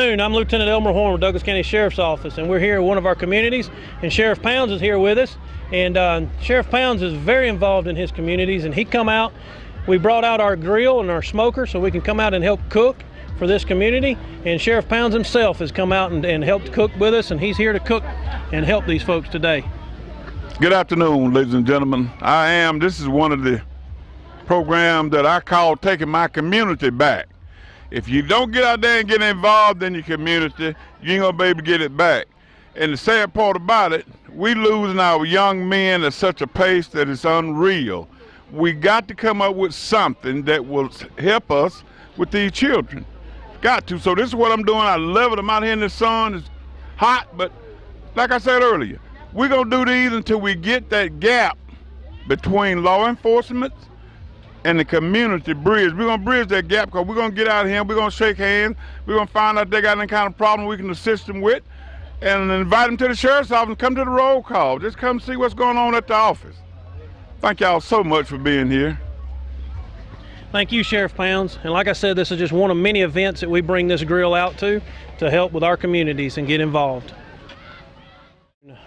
afternoon. I'm Lieutenant Elmer Horn with Douglas County Sheriff's Office, and we're here at one of our communities, and Sheriff Pounds is here with us. And Sheriff Pounds is very involved in his communities, and he come out. We brought out our grill and our smoker so we can come out and help cook for this community, and Sheriff Pounds himself has come out and helped cook with us, and he's here to cook and help these folks today. Good afternoon, ladies and gentlemen. This is one of the programs that I call Taking My Community Back. If you don't get out there and get involved in your community, you ain't gonna be able to get it back. And the sad part about it, we losing our young men at such a pace that it's unreal. We got to come up with something that will help us with these children. Got to. So this is what I'm doing. I love it. I'm out here in the sun. It's hot, but like I said earlier, we're gonna do these until we get that gap between law enforcement and the community bridge. We're gonna bridge that gap because we're gonna get out here, we're gonna shake hands, we're gonna find out if they got any kind of problem we can assist them with, and invite them to the sheriff's office and come to the roll call. Just come see what's going on at the office. Thank y'all so much for being here. Thank you, Sheriff Pounds. And like I said, this is just one of many events that we bring this grill out to help with our communities and get involved.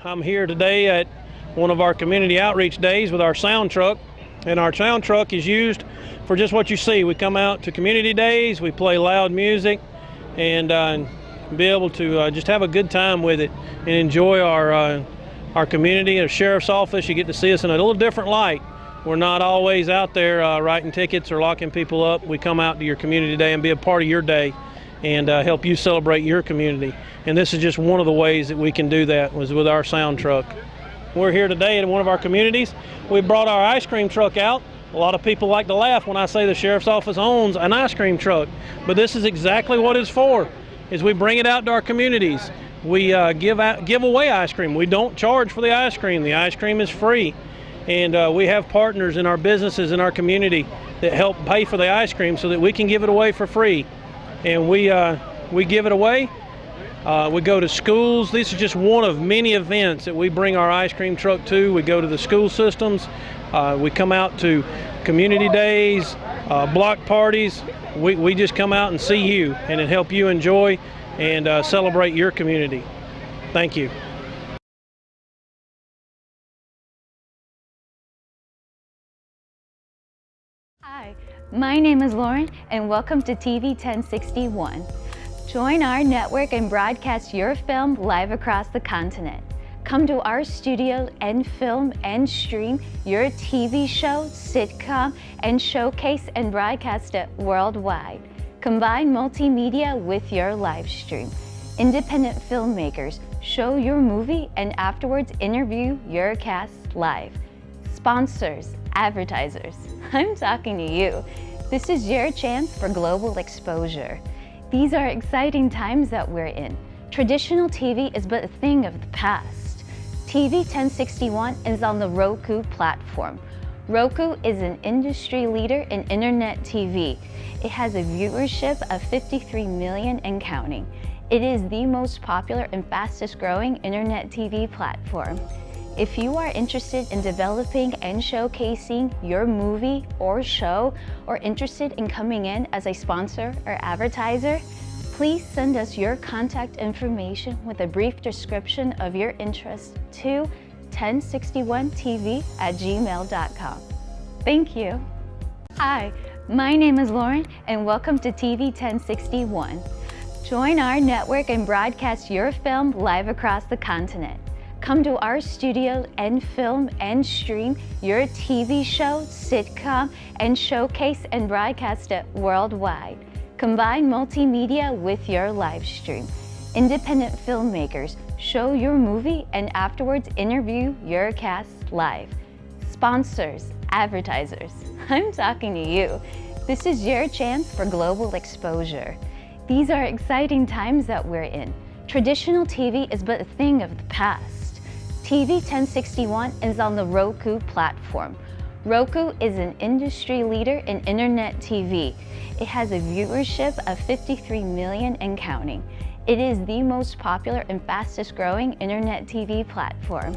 I'm here today at one of our community outreach days with our sound truck. And our sound truck is used for just what you see. We come out to community days, we play loud music, and be able to just have a good time with it and enjoy our community. Our sheriff's office, you get to see us in a little different light. We're not always out there writing tickets or locking people up. We come out to your community day and be a part of your day and help you celebrate your community. And this is just one of the ways that we can do that, was with our sound truck. We're here today in one of our communities. We brought our ice cream truck out. A lot of people like to laugh when I say the sheriff's office owns an ice cream truck, but this is exactly what it's for, is we bring it out to our communities. We give away ice cream. We don't charge for the ice cream. The ice cream is free. And we have partners in our businesses in our community that help pay for the ice cream so that we can give it away for free. And we give it away. We go to schools. This is just one of many events that we bring our ice cream truck to. We go to the school systems. We come out to community days, block parties. We just come out and see you and help you enjoy and celebrate your community. Thank you. Hi, my name is Lauren, and welcome to TV 1061. Join our network and broadcast your film live across the continent. Come to our studio and film and stream your TV show, sitcom, and showcase and broadcast it worldwide. Combine multimedia with your live stream. Independent filmmakers show your movie and afterwards interview your cast live. Sponsors, advertisers, I'm talking to you. This is your chance for global exposure. These are exciting times that we're in. Traditional TV is but a thing of the past. TV 1061 is on the Roku platform. Roku is an industry leader in internet TV. It has a viewership of 53 million and counting. It is the most popular and fastest growing internet TV platform. If you are interested in developing and showcasing your movie or show, or interested in coming in as a sponsor or advertiser, please send us your contact information with a brief description of your interest to 1061tv@gmail.com. Thank you. Hi, my name is Lauren, and welcome to TV 1061. Join our network and broadcast your film live across the continent. Come to our studio and film and stream your TV show, sitcom, and showcase and broadcast it worldwide. Combine multimedia with your live stream. Independent filmmakers show your movie and afterwards interview your cast live. Sponsors, advertisers, I'm talking to you. This is your chance for global exposure. These are exciting times that we're in. Traditional TV is but a thing of the past. TV 1061 is on the Roku platform. Roku is an industry leader in internet TV. It has a viewership of 53 million and counting. It is the most popular and fastest growing internet TV platform.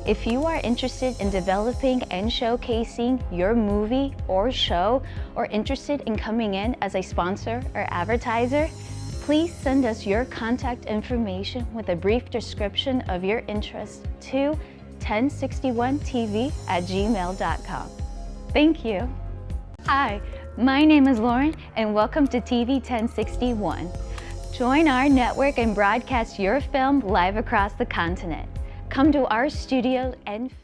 If you are interested in developing and showcasing your movie or show, or interested in coming in as a sponsor or advertiser, Please send us your contact information with a brief description of your interest to 1061tv@gmail.com. Thank you. Hi, my name is Lauren, and welcome to TV 1061. Join our network and broadcast your film live across the continent. Come to our studio and film.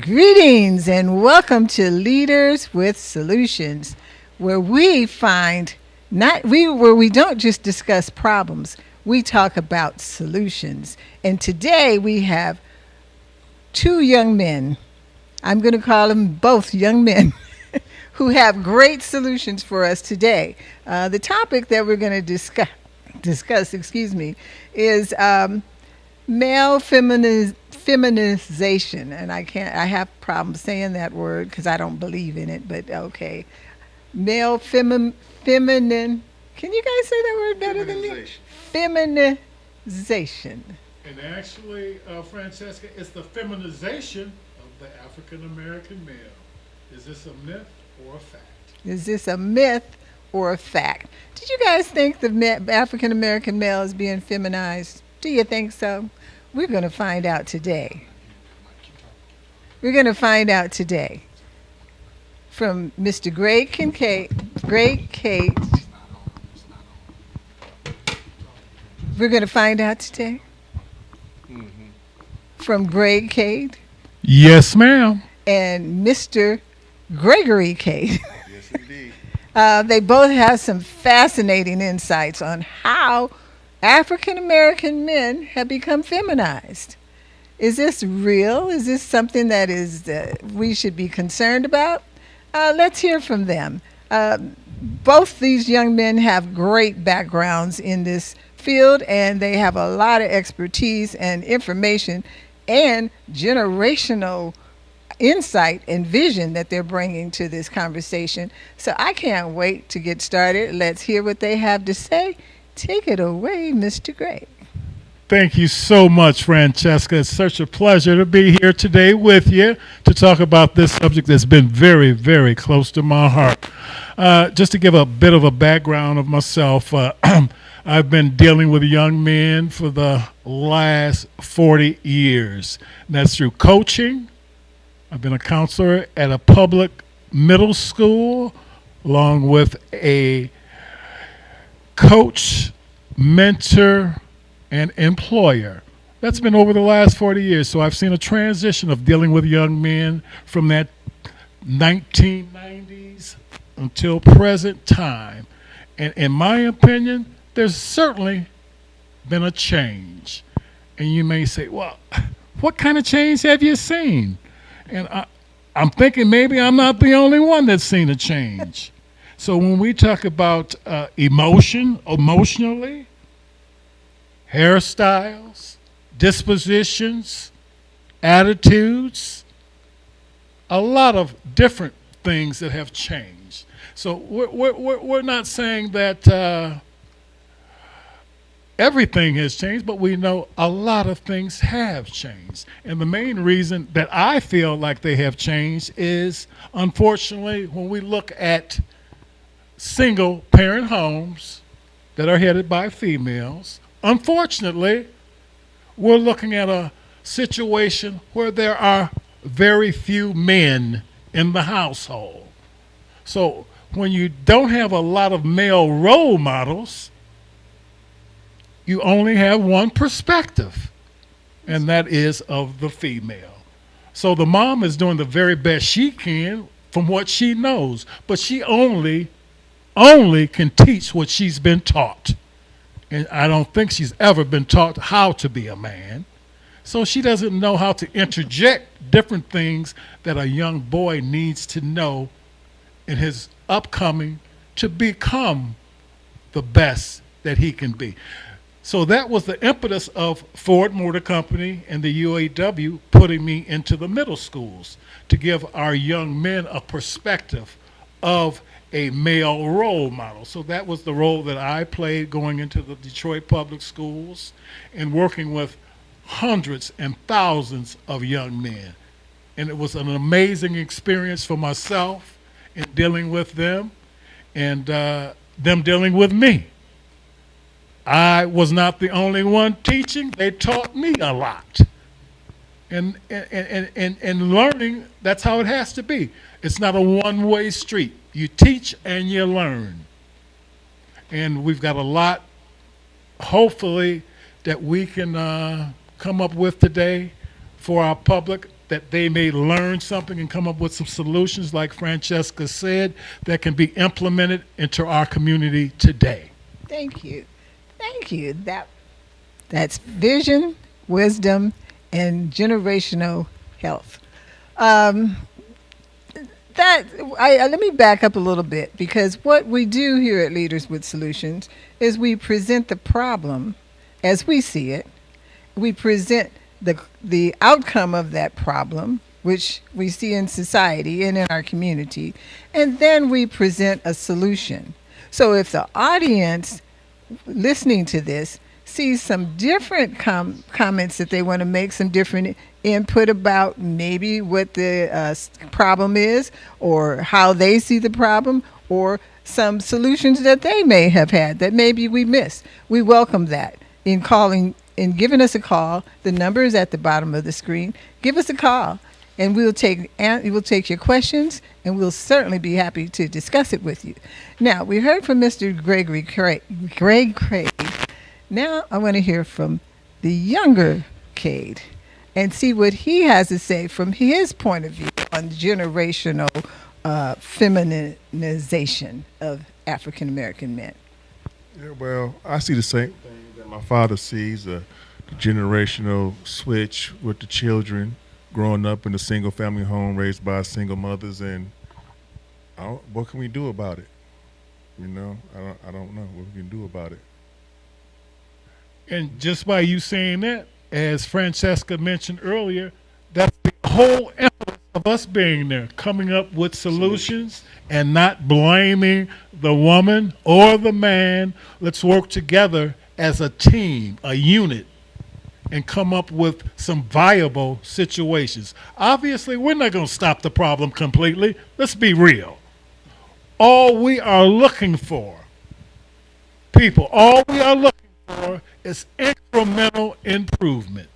Greetings and welcome to Leaders with Solutions, where we don't just discuss problems, we talk about solutions. And today we have two young men, I'm going to call them both young men, who have great solutions for us today. The topic that we're going to discuss, is male feminization, and I have problems saying that word because I don't believe in it, but okay. Male feminine, can you guys say that word better than me? Feminization. And actually, Francesca, it's the feminization of the African American male. Is this a myth or a fact? Is this a myth or a fact? Did you guys think the African American male is being feminized? Do you think so? We're going to find out today. We're going to find out today from Mr. Greg Kincaid. We're going to find out today from Greg Cade. Yes, ma'am. And Mr. Gregory Cade. Yes, indeed. They both have some fascinating insights on how African American men have become feminized. Is this real? Is this something that is we should be concerned about? Let's hear from them. Both these young men have great backgrounds in this field, and they have a lot of expertise and information and generational insight and vision that they're bringing to this conversation. So I can't wait to get started. Let's hear what they have to say. Take it away, Mr. Gray. Thank you so much, Francesca. It's such a pleasure to be here today with you to talk about this subject that's been very, very close to my heart. Just to give a bit of a background of myself, I've been dealing with young men for the last 40 years. And that's through coaching. I've been a counselor at a public middle school, along with a coach, mentor, and employer. That's been over the last 40 years. So I've seen a transition of dealing with young men from that 1990s until present time. And in my opinion, there's certainly been a change. And you may say, well, what kind of change have you seen? And I'm thinking maybe I'm not the only one that's seen a change. So when we talk about emotionally, hairstyles, dispositions, attitudes, a lot of different things that have changed. So we're not saying that everything has changed, but we know a lot of things have changed. And the main reason that I feel like they have changed is, unfortunately, when we look at single parent homes that are headed by females, unfortunately, we're looking at a situation where there are very few men in the household. So when you don't have a lot of male role models, you only have one perspective, and that is of the female. So the mom is doing the very best she can from what she knows, but she only can teach what she's been taught. And I don't think she's ever been taught how to be a man. So she doesn't know how to interject different things that a young boy needs to know in his upcoming to become the best that he can be. So that was the impetus of Ford Motor Company and the UAW putting me into the middle schools to give our young men a perspective of a male role model. So that was the role that I played going into the Detroit public schools and working with hundreds and thousands of young men. And it was an amazing experience for myself in dealing with them and them dealing with me. I was not the only one teaching. They taught me a lot. And learning, that's how it has to be. It's not a one-way street. You teach and you learn. And we've got a lot, hopefully, that we can come up with today for our public, that they may learn something and come up with some solutions, like Francesca said, that can be implemented into our community today. Thank you. Thank you. That's vision, wisdom, and generational health. Let me back up a little bit, because what we do here at Leaders with Solutions is we present the problem as we see it. We present the outcome of that problem, which we see in society and in our community, and then we present a solution. So if the audience listening to this sees some different comments that they want to make, some different input about maybe what the problem is, or how they see the problem, or some solutions that they may have had that maybe we missed, we welcome that in giving us a call. The number is at the bottom of the screen. Give us a call, and we'll take your questions, and we'll certainly be happy to discuss it with you. Now, we heard from Mr. Greg Craig. Now I want to hear from the younger Cade and see what he has to say from his point of view on generational feminization of African American men. Yeah, well, I see the same thing that my father sees, the generational switch with the children growing up in a single family home raised by single mothers, and what can we do about it? You know, I don't know what we can do about it. And just by you saying that, as Francesca mentioned earlier, that's the whole emphasis of us being there, coming up with solutions and not blaming the woman or the man. Let's work together as a team, a unit, and come up with some viable situations. Obviously, we're not going to stop the problem completely. Let's be real. All we are looking for is incremental improvement,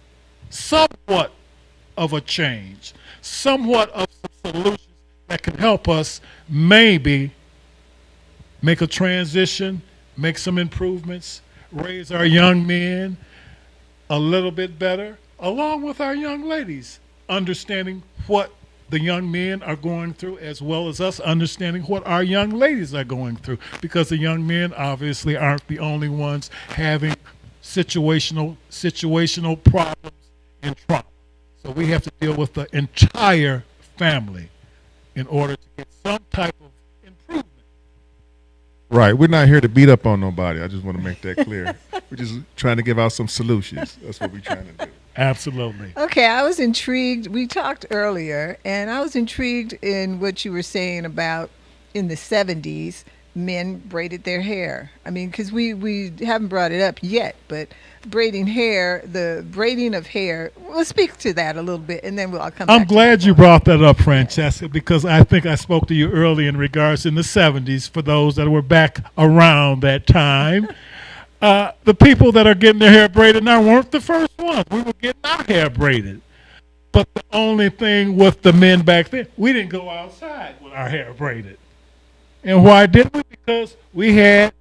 somewhat of a change, somewhat of some solutions that can help us maybe make a transition, make some improvements, raise our young men a little bit better, along with our young ladies, understanding what the young men are going through, as well as us understanding what our young ladies are going through, because the young men obviously aren't the only ones having situational problems and trauma. So we have to deal with the entire family in order to get some type of improvement. Right. We're not here to beat up on nobody. I just want to make that clear. We're just trying to give out some solutions. That's what we're trying to do. Absolutely. Okay, I was intrigued. We talked earlier, and I was intrigued in what you were saying about in the 70s, men braided their hair? I mean, because we haven't brought it up yet, but braiding hair, the braiding of hair, we'll speak to that a little bit, and then I'll come back. I'm glad you brought that up, Francesca, because I think I spoke to you early in regards in the 70s for those that were back around that time. The people that are getting their hair braided now weren't the first ones. We were getting our hair braided. But the only thing with the men back then, we didn't go outside with our hair braided. And why didn't we? Because we had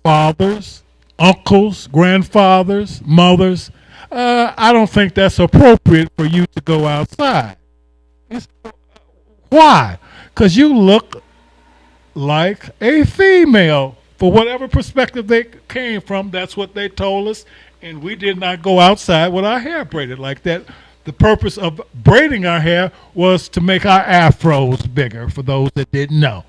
fathers, uncles, grandfathers, mothers. I don't think that's appropriate for you to go outside. Why? Because you look like a female. For whatever perspective they came from, that's what they told us. And we did not go outside with our hair braided like that. The purpose of braiding our hair was to make our afros bigger, for those that didn't know.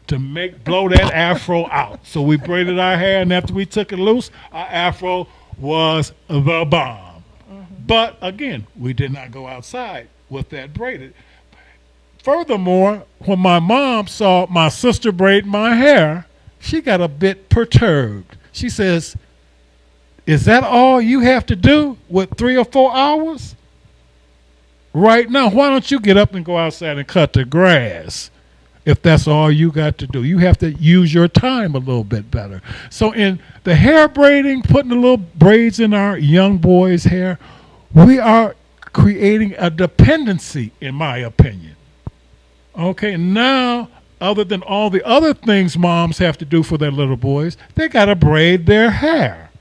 To blow that afro out. So we braided our hair, and after we took it loose, our afro was the bomb. But again, we did not go outside with that braided. Furthermore, when my mom saw my sister braid my hair, she got a bit perturbed. She says, "Is that all you have to do with 3 or 4 hours? Right now, why don't you get up and go outside and cut the grass if that's all you got to do? You have to use your time a little bit better." So in the hair braiding, putting the little braids in our young boys' hair, we are creating a dependency, in my opinion. Okay, now, other than all the other things moms have to do for their little boys, they got to braid their hair.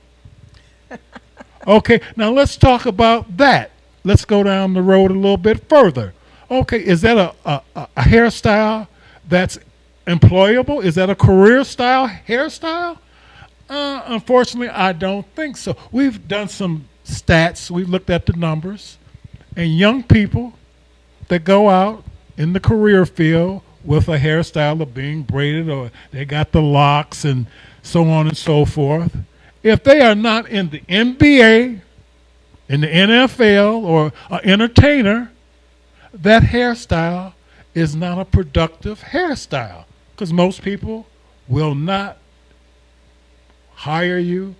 Okay, now let's talk about that. Let's go down the road a little bit further. Okay, is that a hairstyle that's employable? Is that a career style hairstyle? Unfortunately, I don't think so. We've done some stats. We've looked at the numbers. And young people that go out in the career field with a hairstyle of being braided, or they got the locks and so on and so forth, if they are not in the NBA, in the NFL, or an entertainer, that hairstyle is not a productive hairstyle, because most people will not hire you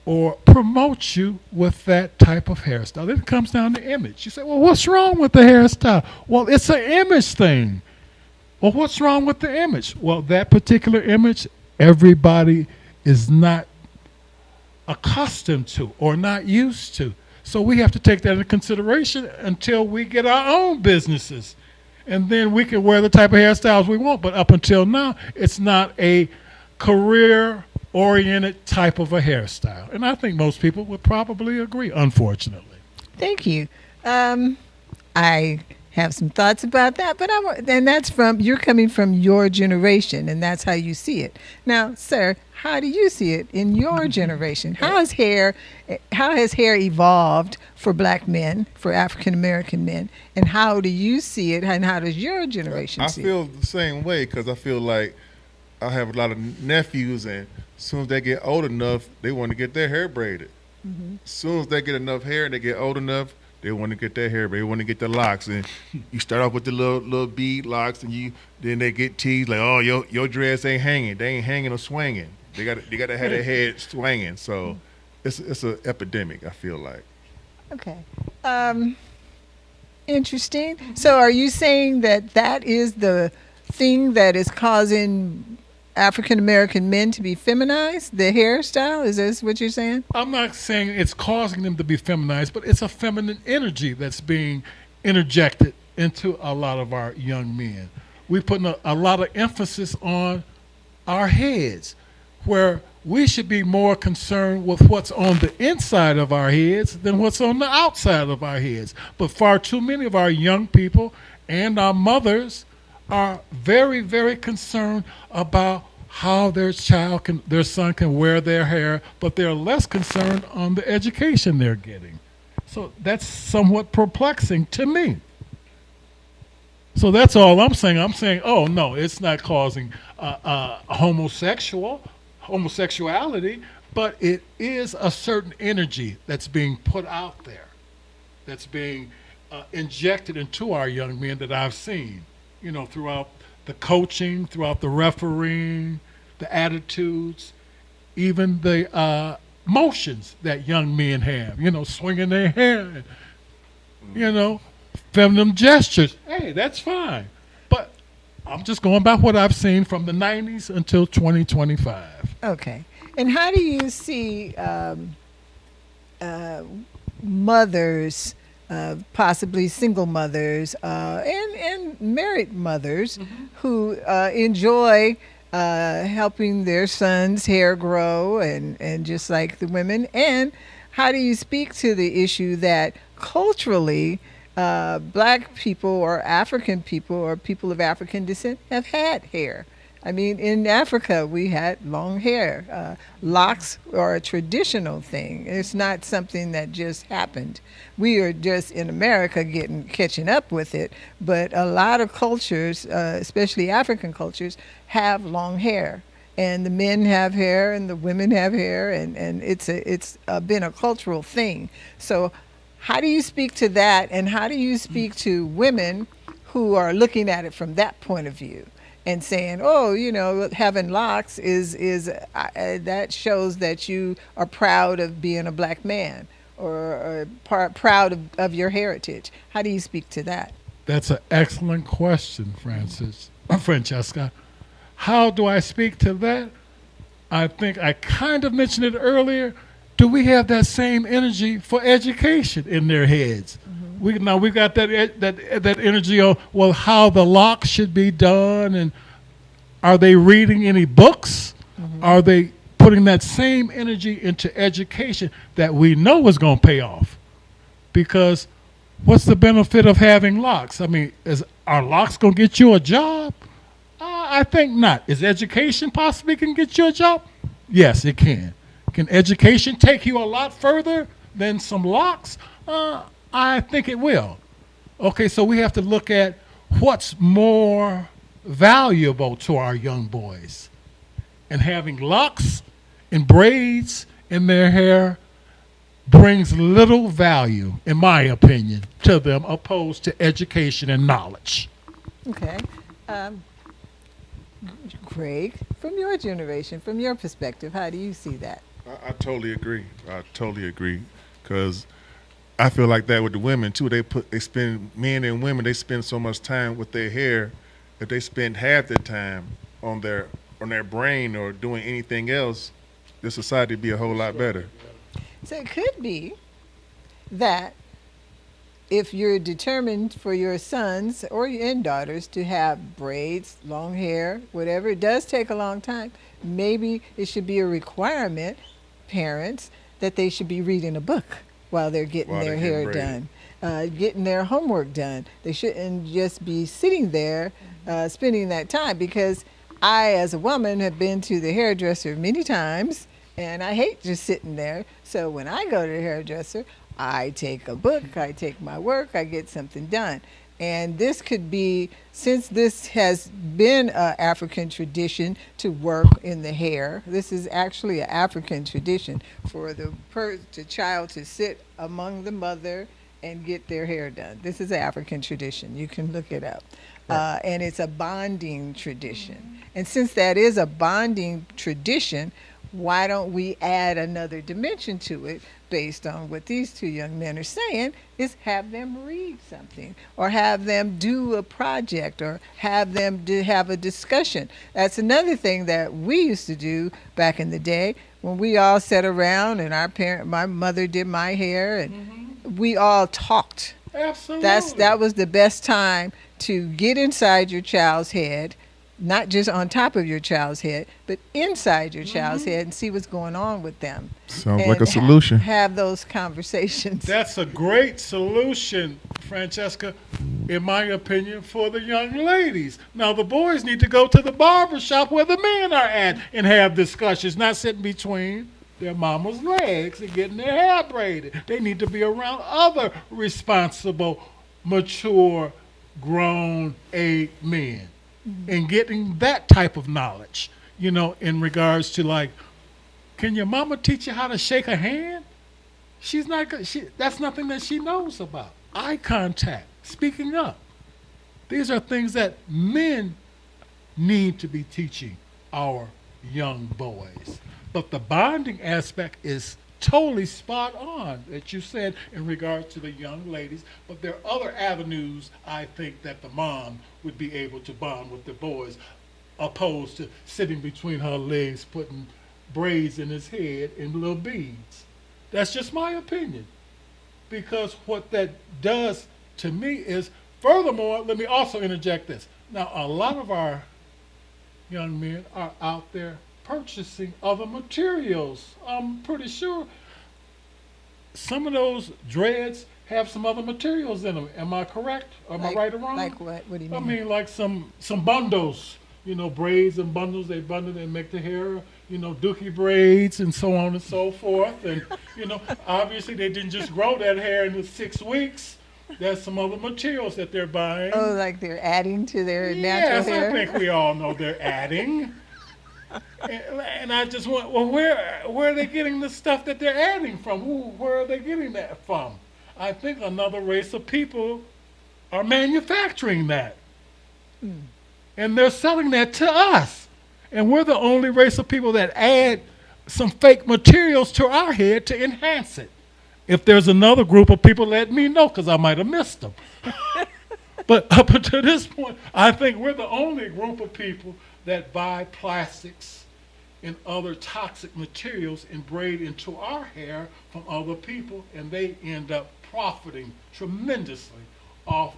or promote you with that type of hairstyle. Then it comes down to image. You say, well, what's wrong with the hairstyle? Well, it's an image thing. Well, what's wrong with the image? Well, that particular image, everybody is not accustomed to or not used to. So we have to take that into consideration until we get our own businesses. And then we can wear the type of hairstyles we want. But up until now, it's not a career-oriented type of a hairstyle. And I think most people would probably agree, unfortunately. Thank you. I have some thoughts about that, but and that's you're coming from your generation, and that's how you see it. Now, sir, how do you see it in your generation? How has hair evolved for black men, for African American men, and how do you see it, and how does your generation see it? I feel the same way, because I feel like I have a lot of nephews, and as soon as they get old enough, they want to get their hair braided. As soon as they get enough hair and they get old enough, they want to get their hair braided. They want to get the locks, and you start off with the little bead locks, and then they get teased like, "Oh, your dreads ain't hanging. They ain't hanging or swinging. They got to have their head swinging." So it's an epidemic, I feel like. Okay. Interesting. So are you saying that is the thing that is causing African American men to be feminized, the hairstyle? Is this what you're saying? I'm not saying it's causing them to be feminized, but it's a feminine energy that's being interjected into a lot of our young men. We're putting a lot of emphasis on our heads, where we should be more concerned with what's on the inside of our heads than what's on the outside of our heads. But far too many of our young people and our mothers are very, very concerned about how their son can wear their hair, but they're less concerned on the education they're getting. So that's somewhat perplexing to me. So that's all I'm saying. I'm saying, oh no, it's not causing homosexuality, but it is a certain energy that's being put out there, that's being injected into our young men that I've seen, throughout the coaching, throughout the refereeing, the attitudes, even the motions that young men have, swinging their hair, feminine gestures. Hey, that's fine. But I'm just going by what I've seen from the 90s until 2025. Okay. And how do you see mothers, possibly single mothers, and married mothers who enjoy helping their sons' hair grow and just like the women? And how do you speak to the issue that culturally black people or African people or people of African descent have had hair? I mean, in Africa, we had long hair. Locks are a traditional thing. It's not something that just happened. We are just in America catching up with it. But a lot of cultures, especially African cultures, have long hair. And the men have hair and the women have hair. And it's been a cultural thing. So how do you speak to that? And how do you speak to women who are looking at it from that point of view? And saying, oh, having locks is that shows that you are proud of being a black man or proud of your heritage. How do you speak to that? That's an excellent question, Francesca. How do I speak to that? I think I kind of mentioned it earlier. Do we have that same energy for education in their heads? We got that energy on, well, how the locks should be done, and are they reading any books? Are they putting that same energy into education that we know is going to pay off? Because what's the benefit of having locks? I mean, are locks going to get you a job? I think not. Is education possibly can get you a job? Yes, it can. Can education take you a lot further than some locks? I think it will. Okay, so we have to look at what's more valuable to our young boys. And having locks and braids in their hair brings little value, in my opinion, to them opposed to education and knowledge. Okay. Greg, from your generation, from your perspective, how do you see that? I totally agree. I totally agree. Because I feel like that with the women too. Men and women, they spend so much time with their hair. If they spend half their time on their brain or doing anything else, the society would be a whole lot better. So it could be that if you're determined for your sons or your daughters to have braids, long hair, whatever, it does take a long time. Maybe it should be a requirement, parents, that they should be reading a book while they're getting their hair done, getting their homework done. They shouldn't just be sitting there spending that time, because I, as a woman, have been to the hairdresser many times, and I hate just sitting there. So when I go to the hairdresser, I take a book, I take my work, I get something done. And this could be, since this has been an African tradition to work in the hair, this is actually an African tradition for the child to sit among the mother and get their hair done. This is an African tradition. You can look it up. And it's a bonding tradition. And since that is a bonding tradition, why don't we add another dimension to it based on what these two young men are saying, is have them read something or have them do a project or have them have a discussion. That's another thing that we used to do back in the day when we all sat around and my mother did my hair and we all talked. Absolutely. That was the best time to get inside your child's head, not just on top of your child's head, but inside your child's head and see what's going on with them. Sounds like a solution. Have those conversations. That's a great solution, Francesca, in my opinion, for the young ladies. Now, the boys need to go to the barber shop where the men are at and have discussions, not sitting between their mama's legs and getting their hair braided. They need to be around other responsible, mature, grown men. And getting that type of knowledge, in regards to, like, can your mama teach you how to shake a hand? That's nothing that she knows about. Eye contact, speaking up. These are things that men need to be teaching our young boys. But the bonding aspect is totally spot on that you said in regard to the young ladies. But there are other avenues I think that the mom would be able to bond with the boys, opposed to sitting between her legs, putting braids in his head and little beads. That's just my opinion. Because what that does to me is, furthermore, let me also interject this. Now, a lot of our young men are out there purchasing other materials. I'm pretty sure some of those dreads have some other materials in them. Am I correct? Am I right or wrong? Like what? What do you mean? I mean, like some bundles, braids and bundles. They bundle and make the hair, dookie braids and so on and so forth. And, obviously they didn't just grow that hair in the 6 weeks. There's some other materials that they're buying. Oh, like they're adding to their natural hair? Yes, I think we all know they're adding. And I just want, well, where are they getting the stuff that they're adding from? Where are they getting that from? I think another race of people are manufacturing that. And they're selling that to us. And we're the only race of people that add some fake materials to our head to enhance it. If there's another group of people, let me know, because I might have missed them. But up until this point, I think we're the only group of people that buy plastics and other toxic materials and braid into our hair from other people, and they end up profiting tremendously off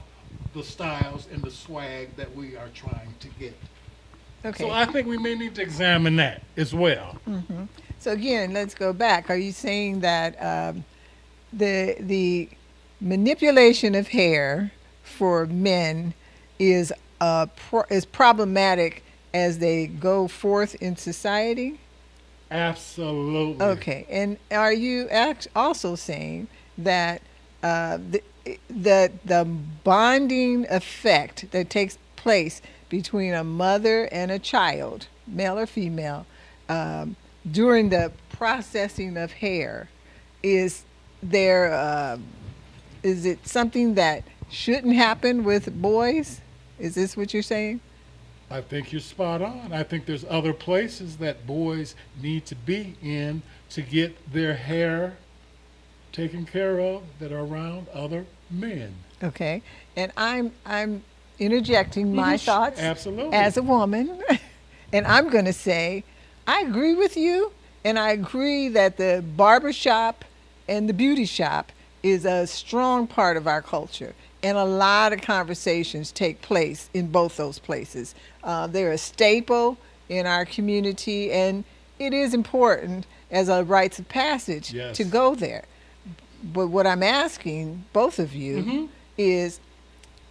the styles and the swag that we are trying to get. Okay. So I think we may need to examine that as well. So again, let's go back. Are you saying that the manipulation of hair for men is problematic as they go forth in society? Absolutely. Okay. And are you also saying that the bonding effect that takes place between a mother and a child, male or female, during the processing of hair, is it something that shouldn't happen with boys? Is this what you're saying? I think you're spot on. I think there's other places that boys need to be in to get their hair taken care of that are around other men. Okay. And I'm interjecting my thoughts Absolutely. as a woman. And I'm going to say, I agree with you. And I agree that the barber shop and the beauty shop is a strong part of our culture. And a lot of conversations take place in both those places. They're a staple in our community, and it is important as a rites of passage to go there. But what I'm asking both of you is,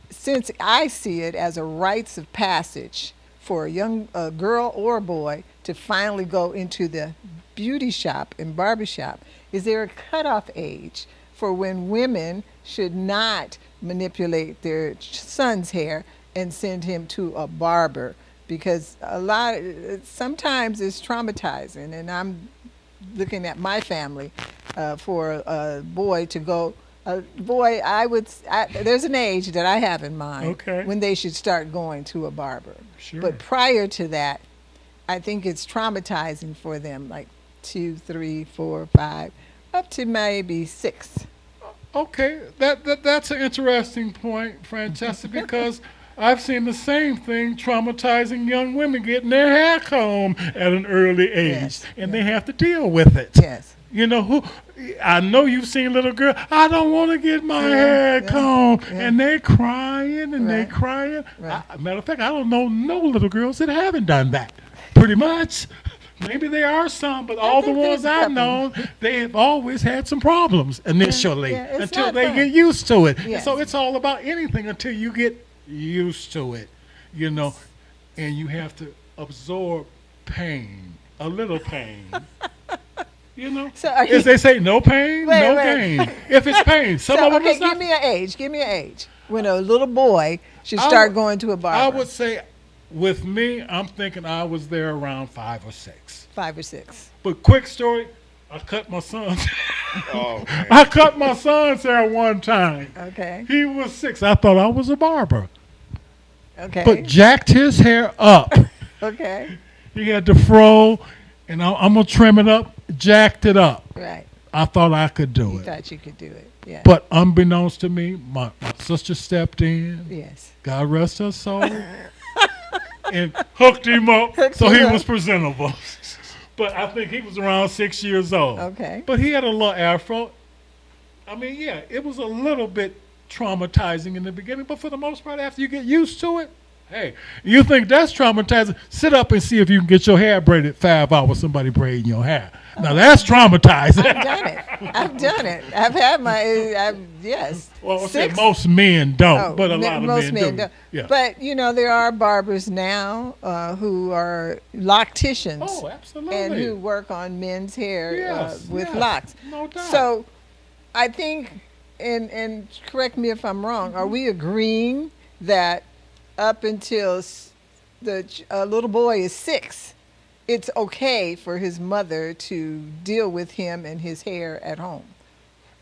since I see it as a rites of passage for a girl or a boy to finally go into the beauty shop and barbershop, is there a cutoff age for when women should not manipulate their son's hair and send him to a barber? Because sometimes it's traumatizing, and I'm looking at my family for a boy to go. There's an age that I have in mind when they should start going to a barber. Sure. But prior to that, I think it's traumatizing for them, like 2, 3, 4, 5, up to maybe 6. Okay, that's an interesting point, Francesca, because I've seen the same thing traumatizing young women getting their hair combed at an early age, and they have to deal with it. Yes. I know you've seen little girl, I don't want to get my hair combed, and they're crying and they're crying. Matter of fact, I don't know no little girls that haven't done that, pretty much. Maybe there are some, but all the ones I've known, they have always had some problems initially until they get used to it. Yes. So it's all about anything until you get used to it, and you have to absorb pain, a little pain. So As they say, no pain, no gain. If it's pain, some of them is not. Give me an age when a little boy should start going to a barber. I would say, with me, I'm thinking I was there around 5 or 6. 5 or 6. But quick story, I cut my son's I cut my son's hair one time. Okay. He was 6. I thought I was a barber. Okay. But jacked his hair up. Okay. He had the fro, and I'm gonna trim it up, jacked it up. Right. I thought I could do You it. thought you could do it. Yeah. But unbeknownst to me, my sister stepped in, yes. God rest her soul, and hooked him up so him he up. was presentable. But I think he was around 6 years old. Okay. But he had a little afro. I mean, yeah, it was a little bit traumatizing in the beginning, but for the most part, after you get used to it, hey, you think that's traumatizing? Sit up and see if you can get your hair braided 5 hours, somebody braiding your hair. Now that's traumatizing. I've done it. I've done it. I've had yes. Well, I said 6 most men don't, Oh, but a lot of most men do. don't. Yeah. But there are barbers now who are locticians. Oh, absolutely. And who work on men's hair Yes, with yes, locks. no doubt. So, I think, and correct me if I'm wrong. Are we agreeing that up until the little boy is 6, it's okay for his mother to deal with him and his hair at home?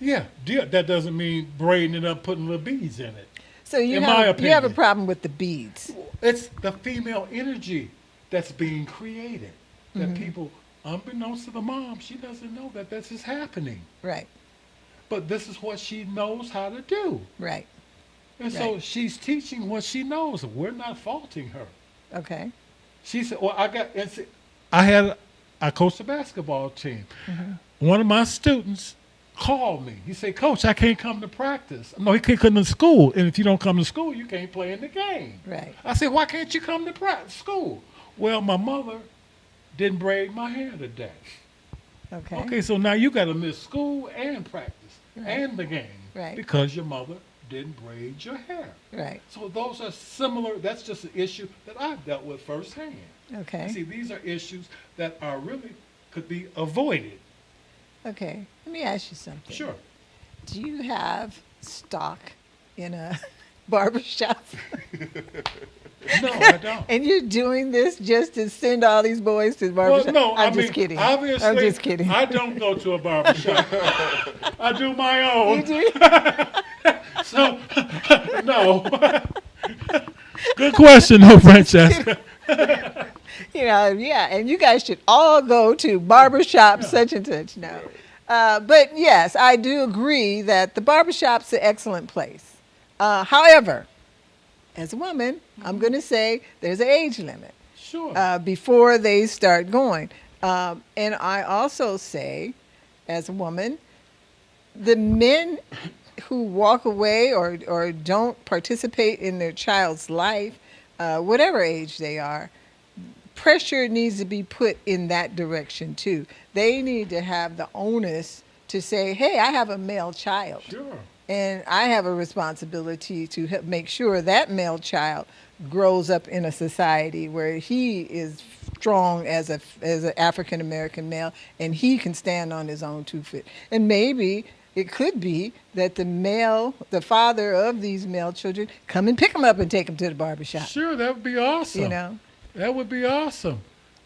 Yeah, that doesn't mean braiding it up, putting little beads in it. So you In my have a opinion. problem with the beads. It's the female energy that's being created. That people, unbeknownst to the mom, she doesn't know that this is happening. Right, But this is what she knows how to do. right. And so Right. she's teaching what she knows. We're not faulting her. Okay. She said, well, I coached a basketball team. One of my students called me. He said, Coach, I can't come to practice. No, he can't come to school. And if you don't come to school, you can't play in the game. Right. I said, why can't you come to school? Well, my mother didn't braid my hair today. Okay. Okay, so now you got to miss school and practice Right. and the game Right. because your mother didn't braid your hair. Right. So those are similar. That's just an issue that I've dealt with firsthand. Okay. See, these are issues that are really could be avoided. Okay. Let me ask you something. Sure. Do you have stock in a barber shop? No, I don't. And you're doing this just to send all these boys to the barber Well, shop? no, I'm I just mean, kidding. obviously, I'm just kidding. I don't go to a barber shop. I do my own. You do? So, no. Good question, though, Francesca. Yeah, and you guys should all go to barbershop such and such now. But yes, I do agree that the barbershop's an excellent place. However, as a woman, I'm going to say there's an age limit Sure. before they start going. And I also say, as a woman, the men who walk away or don't participate in their child's life, whatever age they are, pressure needs to be put in that direction too. They need to have the onus to say, hey, I have a male child. Sure. And I have a responsibility to help make sure that male child grows up in a society where he is strong as an African American male and he can stand on his own 2 feet. And maybe it could be that the father of these male children, come and pick them up and take them to the barbershop. Sure, that would be awesome. You know? That would be awesome.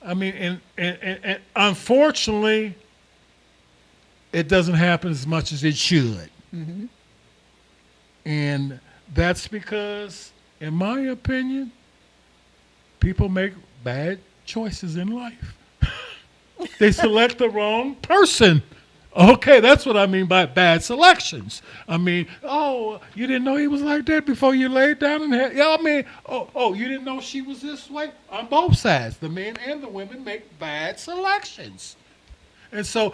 I mean, and unfortunately, it doesn't happen as much as it should. Mm-hmm. And that's because, in my opinion, people make bad choices in life. They select the wrong person. Okay, that's what I mean by bad selections. I mean, oh, you didn't know he was like that before you laid down and had, yeah, I mean, oh, you didn't know she was this way? On both sides, the men and the women make bad selections. And so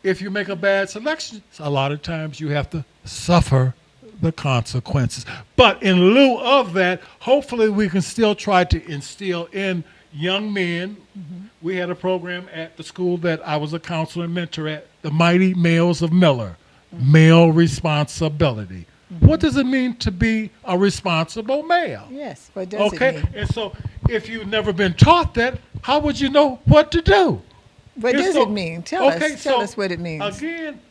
if you make a bad selection, a lot of times you have to suffer the consequences. But in lieu of that, hopefully we can still try to instill in young men. Mm-hmm. We had a program at the school that I was a counselor and mentor at, the Mighty Males of Miller, male responsibility. Mm-hmm. What does it mean to be a responsible male? Yes, what does it mean? And so if you've never been taught that, how would you know what to do? What And does so- it mean? Tell us what it means. Again,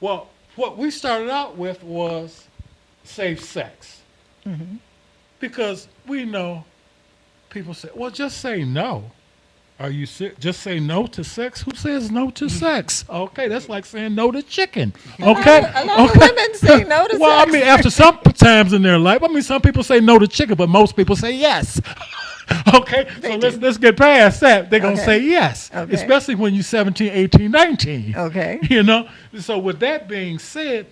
well, what we started out with was safe sex. Mm-hmm. Because we know people say, well, just say no. Are you just say no to sex? Who says no to sex? Okay, that's like saying no to chicken. Okay, A lot of women say no to well, sex. I mean, after some times in their life, I mean, some people say no to chicken, but most people say yes. Okay, so let's get past that. They're going to Okay. say yes, Okay. especially when you're 17, 18, 19. Okay. You know? So with that being said,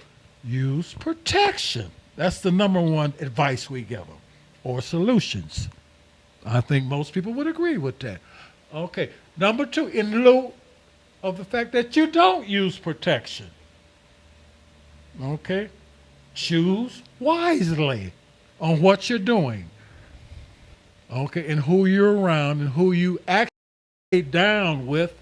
use protection. That's the number one advice we give them, or solutions. I think most people would agree with that. Okay, number two, in lieu of the fact that you don't use protection, okay, choose wisely on what you're doing. Okay, and who you're around and who you actually down with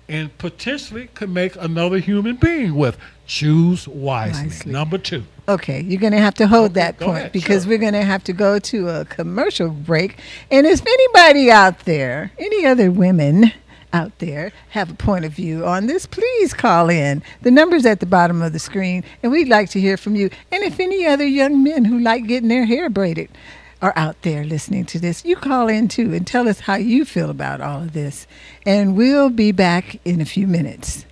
and potentially could make another human being with. Choose wisely. Number two. Okay, you're going to have to hold that go point ahead, because sure. we're going to have to go to a commercial break. And if anybody out there, any other women out there have a point of view on this, please call in. The number's at the bottom of the screen, and we'd like to hear from you. And if any other young men who like getting their hair braided are out there listening to this, you call in too and tell us how you feel about all of this. And we'll be back in a few minutes.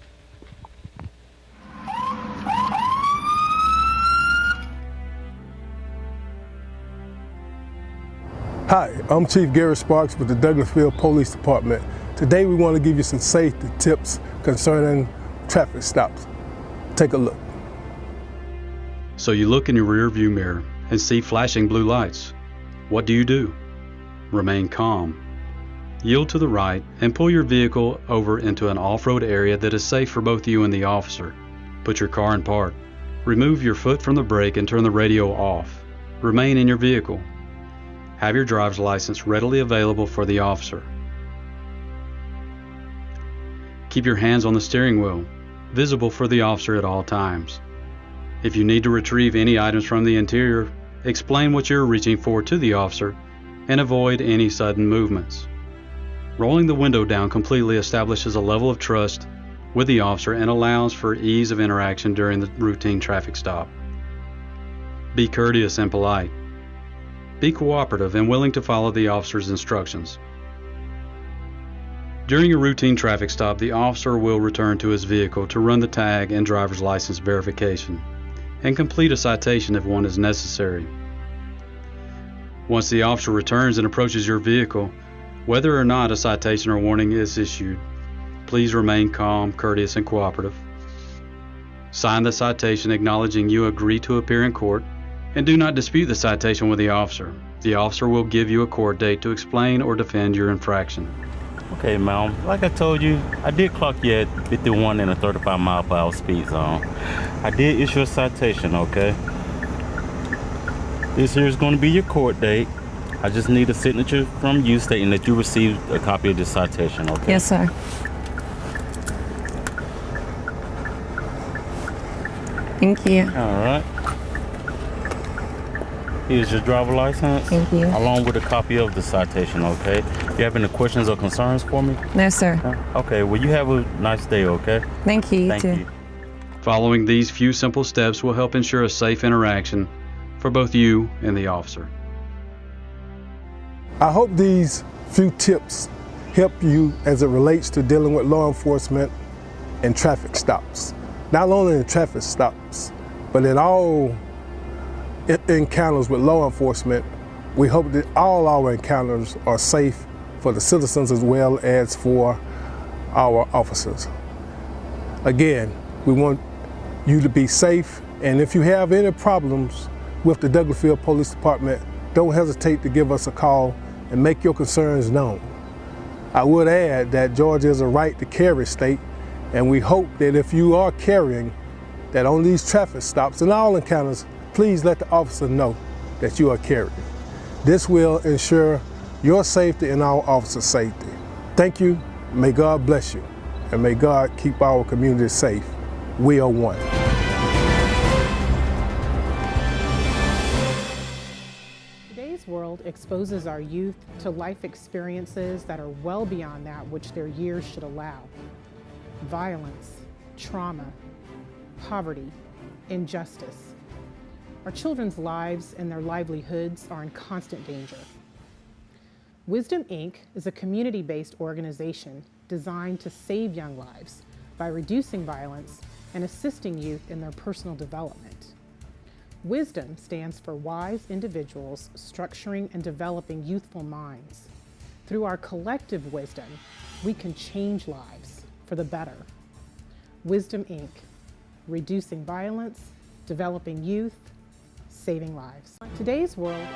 Hi, I'm Chief Gary Sparks with the Douglasville Police Department. Today we want to give you some safety tips concerning traffic stops. Take a look. So you look in your rearview mirror and see flashing blue lights. What do? Remain calm. Yield to the right and pull your vehicle over into an off-road area that is safe for both you and the officer. Put your car in park. Remove your foot from the brake and turn the radio off. Remain in your vehicle. Have your driver's license readily available for the officer. Keep your hands on the steering wheel, visible for the officer at all times. If you need to retrieve any items from the interior, explain what you're reaching for to the officer and avoid any sudden movements. Rolling the window down completely establishes a level of trust with the officer and allows for ease of interaction during the routine traffic stop. Be courteous and polite. Be cooperative and willing to follow the officer's instructions. During a routine traffic stop, the officer will return to his vehicle to run the tag and driver's license verification and complete a citation if one is necessary. Once the officer returns and approaches your vehicle, whether or not a citation or warning is issued, please remain calm, courteous, and cooperative. Sign the citation acknowledging you agree to appear in court, and do not dispute the citation with the officer. The officer will give you a court date to explain or defend your infraction. Okay, ma'am. Like I told you, I did clock you at 51 in a 35 mile per hour speed zone. I did issue a citation, okay? This here is going to be your court date. I just need a signature from you stating that you received a copy of this citation, okay? Yes, sir. Thank you. All right. Here's your driver license. Thank you. Along with a copy of the citation, okay? You have any questions or concerns for me? No, sir. Okay, well, you have a nice day, okay? Thank you. You Thank too. you. Following these few simple steps will help ensure a safe interaction for both you and the officer. I hope these few tips help you as it relates to dealing with law enforcement and traffic stops. Not only in traffic stops, but in all encounters with law enforcement. We hope that all our encounters are safe for the citizens as well as for our officers. Again, we want you to be safe, and if you have any problems with the Douglasville Police Department, don't hesitate to give us a call and make your concerns known. I would add that Georgia is a right to carry state, and we hope that if you are carrying, that on these traffic stops and all encounters, please let the officer know that you are carrying. This will ensure your safety and our officers' safety. Thank you, may God bless you, and may God keep our community safe. We are one. Today's world exposes our youth to life experiences that are well beyond that which their years should allow. Violence, trauma, poverty, injustice. Our children's lives and their livelihoods are in constant danger. Wisdom Inc. is a community-based organization designed to save young lives by reducing violence and assisting youth in their personal development. Wisdom stands for wise individuals structuring and developing youthful minds. Through our collective wisdom, we can change lives for the better. Wisdom Inc., reducing violence, developing youth, saving lives. Today's world.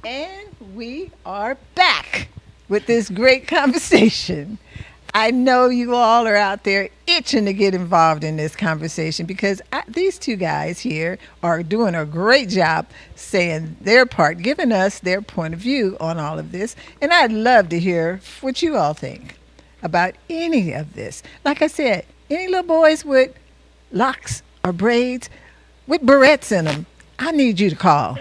And we are back with this great conversation. I know you all are out there itching to get involved in this conversation because these two guys here are doing a great job saying their part, giving us their point of view on all of this. And I'd love to hear what you all think about any of this. Like I said, any little boys with locks or braids with barrettes in them, I need you to call.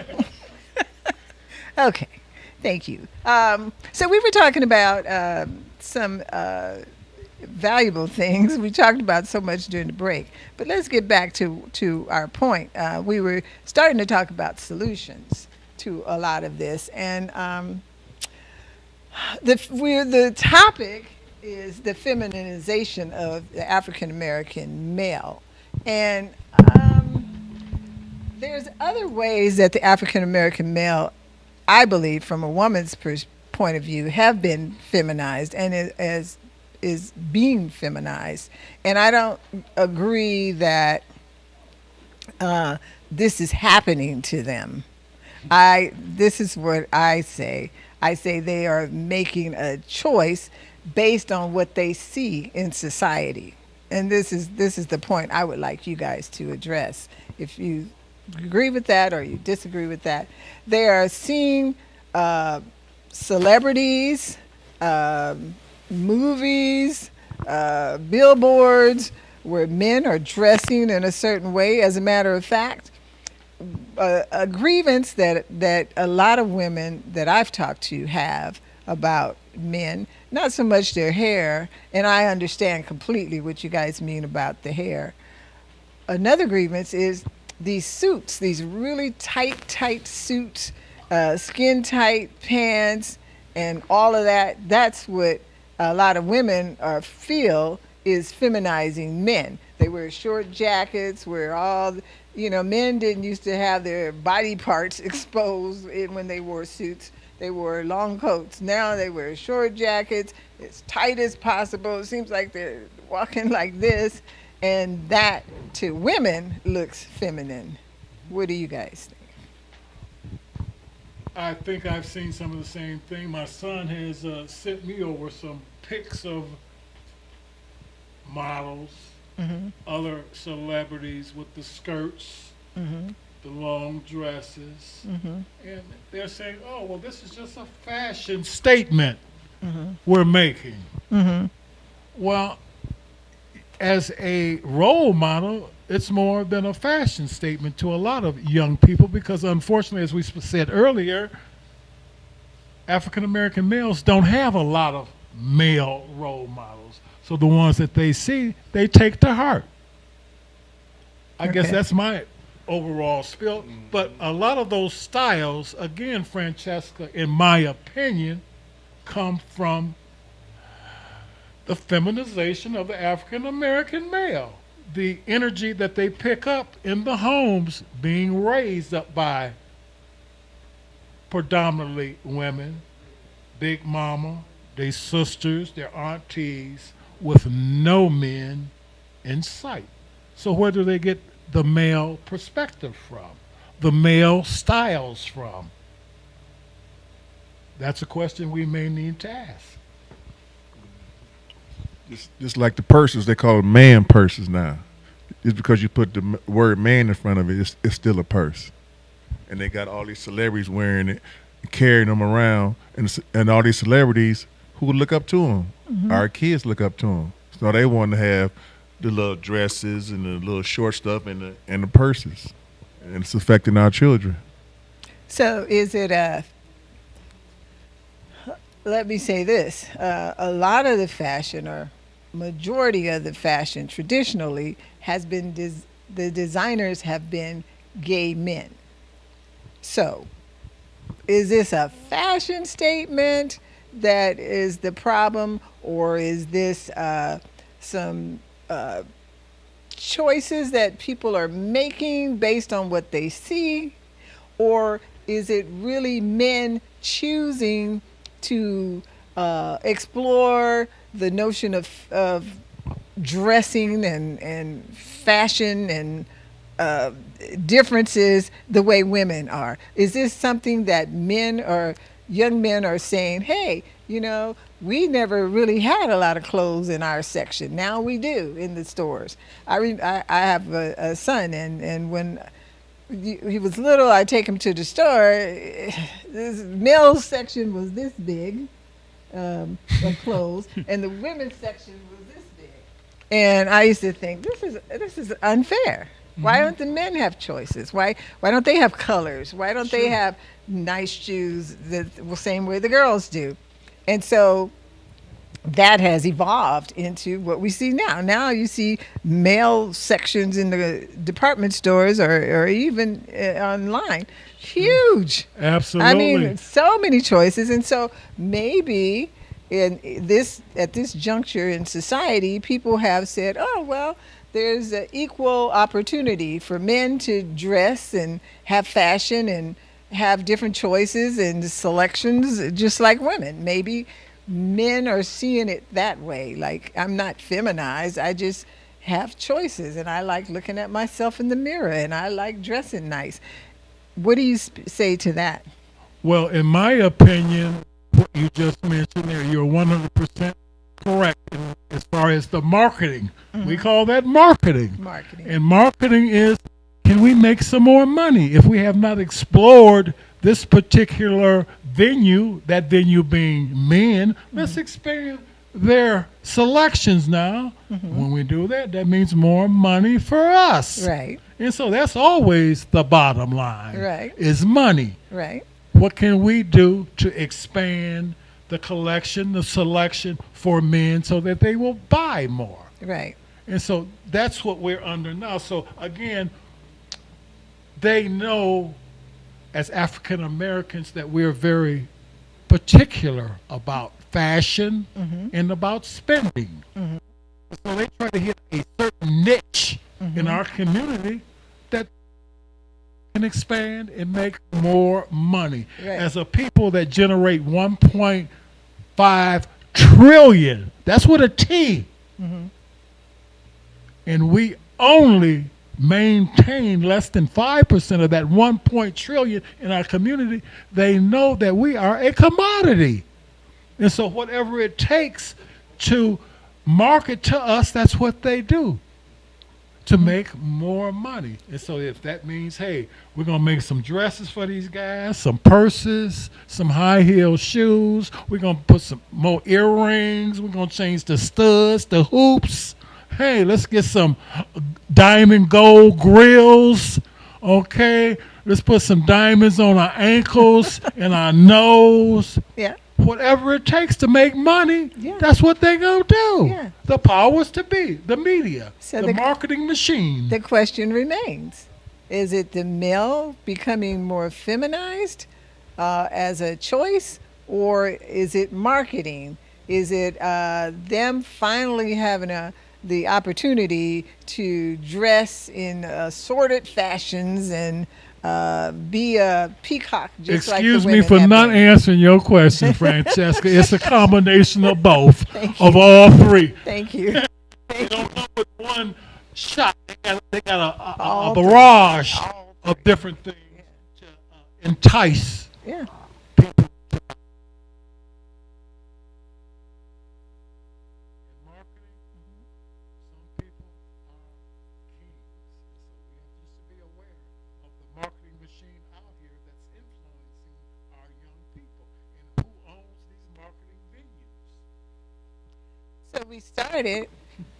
Okay, thank you. So we were talking about some valuable things. We talked about so much during the break, but let's get back to our point. We were starting to talk about solutions to a lot of this, and the topic is the feminization of the African American male, and there's other ways that the African American male, I believe, from a woman's point of view, have been feminized and is being feminized. And I don't agree that this is happening to them. This is what I say. I say they are making a choice based on what they see in society. And this is the point I would like you guys to address. If you agree with that or you disagree with that, they are seeing celebrities, movies, billboards where men are dressing in a certain way. As a matter of fact, a grievance that a lot of women that I've talked to have about men, not so much their hair, and I understand completely what you guys mean about the hair. Another grievance is these suits, these really tight suits, skin tight pants, and all of that. That's what a lot of women feel is feminizing men. They wear short jackets, men didn't used to have their body parts exposed when they wore suits. They wore long coats. Now they wear short jackets, as tight as possible. It seems like they're walking like this. And that, to women, looks feminine. What do you guys think? I think I've seen some of the same thing. My son has sent me over some pics of models, other celebrities with the skirts, the long dresses. And they're saying, oh, well, this is just a fashion statement we're making. Well, as a role model, it's more than a fashion statement to a lot of young people because, unfortunately, as we said earlier, African American males don't have a lot of male role models. So the ones that they see, they take to heart. I guess that's my overall spiel. But a lot of those styles, again, Francesca, in my opinion, come from the feminization of the African American male. The energy that they pick up in the homes being raised up by predominantly women, big mama, their sisters, their aunties, with no men in sight. So where do they get the male perspective from? The male styles from? That's a question we may need to ask. Just like the purses, they call them man purses now. Just because you put the word man in front of it, it's still a purse. And they got all these celebrities wearing it, carrying them around, and all these celebrities who look up to them. Mm-hmm. Our kids look up to them. So they want to have the little dresses and the little short stuff and the purses. And it's affecting our children. So is it let me say this, a lot of the fashion, or majority of the fashion traditionally has been, the designers have been gay men. So is this a fashion statement that is the problem, or is this some choices that people are making based on what they see, or is it really men choosing to explore the notion of dressing and fashion and differences the way women are? Is this something that men or young men are saying, hey, you know, we never really had a lot of clothes in our section. Now we do in the stores. I have a son, and when he was little, I take him to the store. This male section was this big of clothes, and the women's section was this big. And I used to think, this is unfair. Mm-hmm. Why don't the men have choices? Why don't they have colors? Why don't they have nice shoes the same way the girls do? And so that has evolved into what we see now. Now you see male sections in the department stores or even online. Huge. Absolutely. I mean, so many choices. And so maybe at this juncture in society, people have said, oh, well, there's an equal opportunity for men to dress and have fashion and have different choices and selections just like women. Maybe men are seeing it that way. Like, I'm not feminized, I just have choices, and I like looking at myself in the mirror, and I like dressing nice. What do you say to that? Well, in my opinion, what you just mentioned there, you're 100% correct as far as the marketing. Mm-hmm. We call that marketing. And marketing is, can we make some more money? If we have not explored this particular venue, that venue being men, let's expand their selections now. Mm-hmm. When we do that, that means more money for us. Right. And so that's always the bottom line. Right. Is money. Right. What can we do to expand the collection, the selection for men so that they will buy more? Right. And so that's what we're under now. So again, they know as African Americans that we're very particular about fashion and about spending. Mm-hmm. So they try to hit a certain niche in our community that can expand and make more money. Right. As a people that generate 1.5 trillion, that's with a T. Mm-hmm. And we only maintain less than 5% of that 1 trillion in our community. They know that we are a commodity. And so whatever it takes to market to us, that's what they do to make more money. And so if that means, hey, we're going to make some dresses for these guys, some purses, some high-heel shoes, we're going to put some more earrings, we're going to change the studs, the hoops. Hey, let's get some diamond gold grills, okay? Let's put some diamonds on our ankles and our nose. Yeah. Whatever it takes to make money, that's what they're going to do. Yeah. The powers to be, the media, so the marketing machine. The question remains, is it the male becoming more feminized as a choice, or is it marketing? Is it them finally having the opportunity to dress in assorted fashions and be a peacock just like the women? Excuse me for not answering your question, Francesca. It's a combination of both, of all three. Thank you. They don't come with one shot. They got a All barrage all of different things to entice Yeah. people. In marketing, some people are kings. And so we have just to be aware of the marketing machine out here that's influencing our young people and who owns these marketing venues. So we started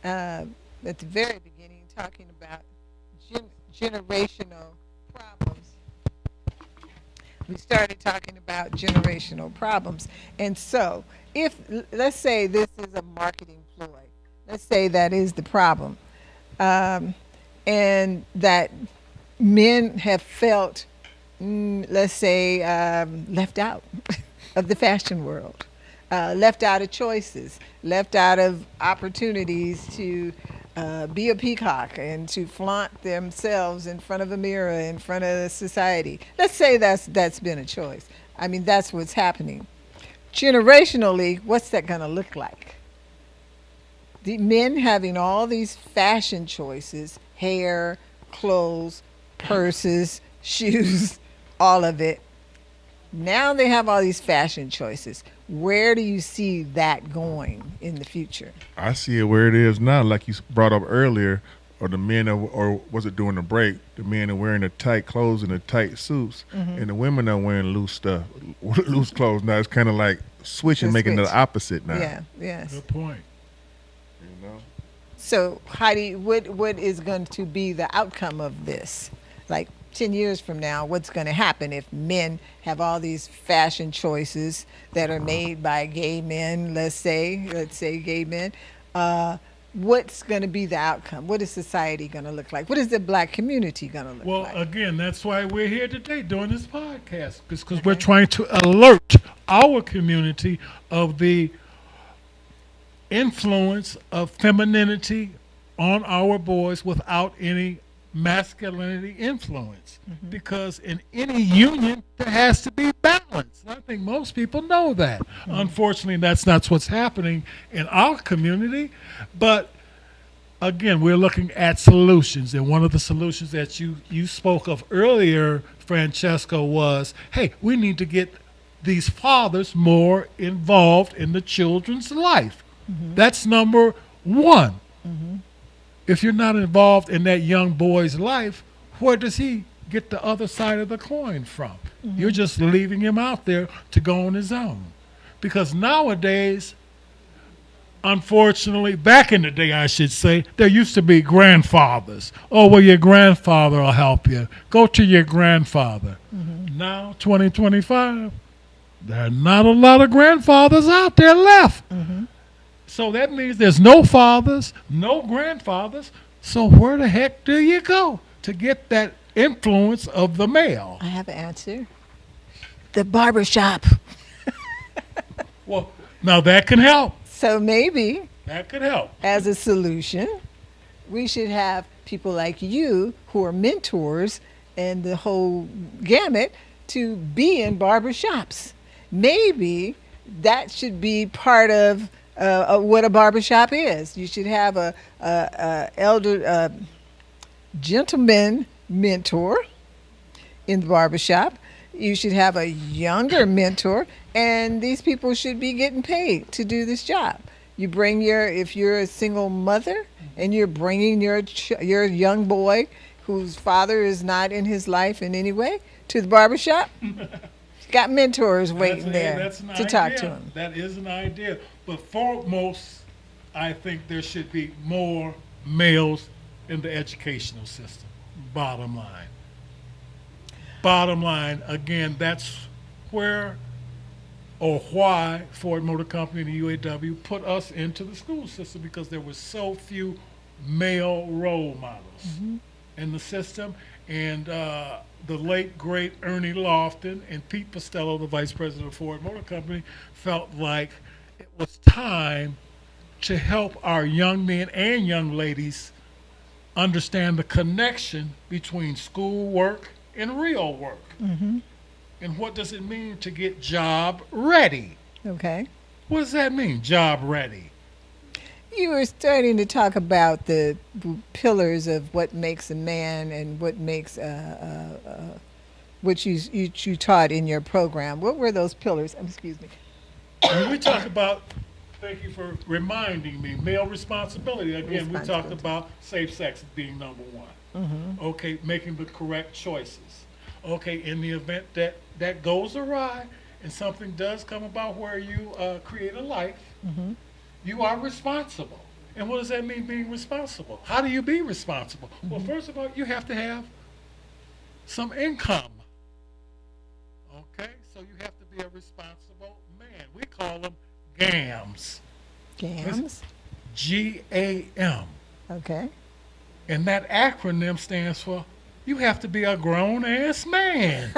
at the very beginning talking about generational problems. We started talking about generational problems. And so if, let's say this is a marketing ploy, let's say that is the problem, and that men have felt, let's say, left out of the fashion world. Left out of choices, left out of opportunities to be a peacock and to flaunt themselves in front of a mirror, in front of society. Let's say that's been a choice. I mean, that's what's happening. Generationally, what's that going to look like? The men having all these fashion choices, hair, clothes, purses, shoes, all of it. Now they have all these fashion choices. Where do you see that going in the future? I see it where it is now, like you brought up earlier, or the men are, or was it during the break? The men are wearing the tight clothes and the tight suits, and the women are wearing loose stuff, loose clothes. Now it's kind of like switching, making the opposite now. Yeah, yes. Good point. You know. So, Heidi, what is going to be the outcome of this? Like 10 years from now, what's going to happen if men have all these fashion choices that are made by gay men, let's say gay men? What's going to be the outcome? What is society going to look like? What is the black community going to look like? Well, again, that's why we're here today doing this podcast, because we're trying to alert our community of the influence of femininity on our boys without any masculinity influence. Because in any union, there has to be balance. And I think most people know that. Unfortunately, that's not what's happening in our community. But again, we're looking at solutions. And one of the solutions that you spoke of earlier, Francesca, was, hey, we need to get these fathers more involved in the children's life. That's number one. If you're not involved in that young boy's life, where does he get the other side of the coin from? You're just leaving him out there to go on his own. Because nowadays, unfortunately, back in the day, I should say, there used to be grandfathers. Oh, well, your grandfather will help you. Go to your grandfather. Now, 2025, there are not a lot of grandfathers out there left. So that means there's no fathers, no grandfathers. So where the heck do you go to get that influence of the male? I have an answer. The barbershop. Well, now that can help. So maybe That could help. as a solution, we should have people like you who are mentors and the whole gamut to be in barbershops. Maybe that should be part of what a barbershop is. You should have a elder gentleman mentor in the barbershop. You should have a younger mentor, and these people should be getting paid to do this job. You bring if you're a single mother and you're bringing your young boy whose father is not in his life in any way to the barbershop, got mentors waiting there to talk to him. That is an idea. But foremost, I think there should be more males in the educational system. Bottom line. Bottom line, again, that's where or why Ford Motor Company and the UAW put us into the school system, because there were so few male role models in the system. And the late, great Ernie Lofton and Pete Postello, the vice president of Ford Motor Company, felt like it was time to help our young men and young ladies understand the connection between school work and real work. And what does it mean to get job ready? Okay. What does that mean, job ready? You were starting to talk about the pillars of what makes a man and what makes which you taught in your program. What were those pillars? Excuse me. When we talk about, thank you for reminding me, male responsibility. Again, we talked about safe sex being number one. Okay, making the correct choices. Okay, in the event that that goes awry and something does come about where you create a life, you are responsible. And what does that mean, being responsible? How do you be responsible? Well, first of all, you have to have some income. Okay, so you have to be a responsible man. We call them GAMs. GAMs? G-A-M. Okay. And that acronym stands for, you have to be a grown-ass man.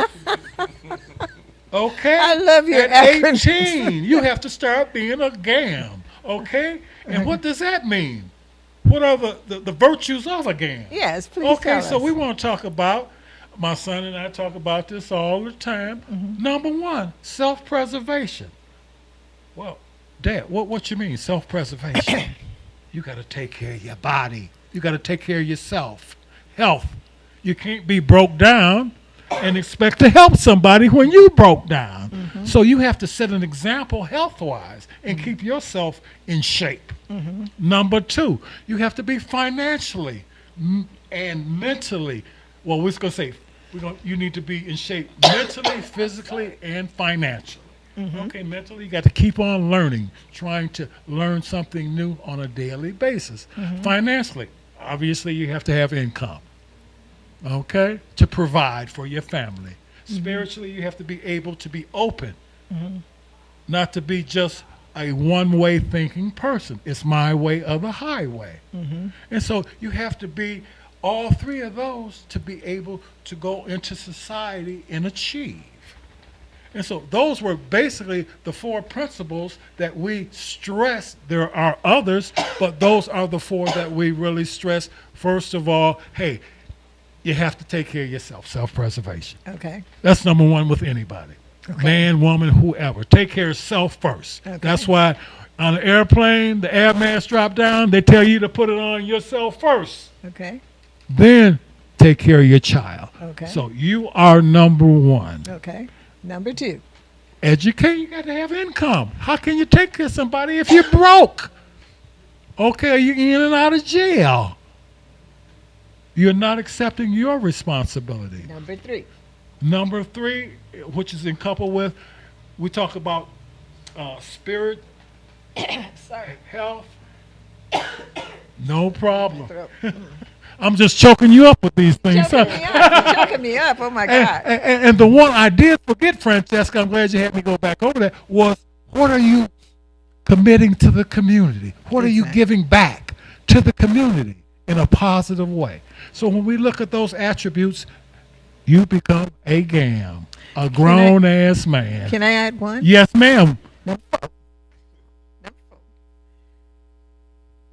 Okay? I love your At acronyms. 18, you have to start being a GAM. Okay? And what does that mean? What are the virtues of a GAM? Yes, please Okay, tell so us. we want to talk about, my son and I talk about this all the time. Number one, self-preservation. Well, Dad, what you mean, self-preservation? You got to take care of your body. You got to take care of yourself. Health. You can't be broke down and expect to help somebody when you broke down. So you have to set an example health-wise and keep yourself in shape. Number two, you have to be financially and mentally. Well, we're going to say you need to be in shape mentally, physically, and financially. Okay, mentally, you got to keep on learning, trying to learn something new on a daily basis. Financially, obviously, you have to have income, okay, to provide for your family. Spiritually, you have to be able to be open, not to be just a one-way thinking person. It's my way or the highway. And so you have to be all three of those to be able to go into society and achieve. And so those were basically the four principles that we stressed. There are others, but those are the four that we really stress. First of all, hey, you have to take care of yourself, self-preservation. Okay. That's number one with anybody. Okay. Man, woman, whoever. Take care of self first. Okay. That's why on an airplane, the air mask drop down, they tell you to put it on yourself first. Okay. Then take care of your child. Okay. So you are number one. Okay. Number two. Educate, you got to have income. How can you take care of somebody if you're broke? Okay, are you in and out of jail? You're not accepting your responsibility. Number three. Number three, which is in couple with, we talk about spirit, Sorry. health. No problem. I'm just choking you up with these things. Choking me up. You're choking me up. Oh, my God. And the one I did forget, Francesca, I'm glad you had me go back over that, was what are you committing to the community? What are you giving back to the community in a positive way? So when we look at those attributes, you become a GAM, a grown-ass man. Can I add one? Yes, ma'am.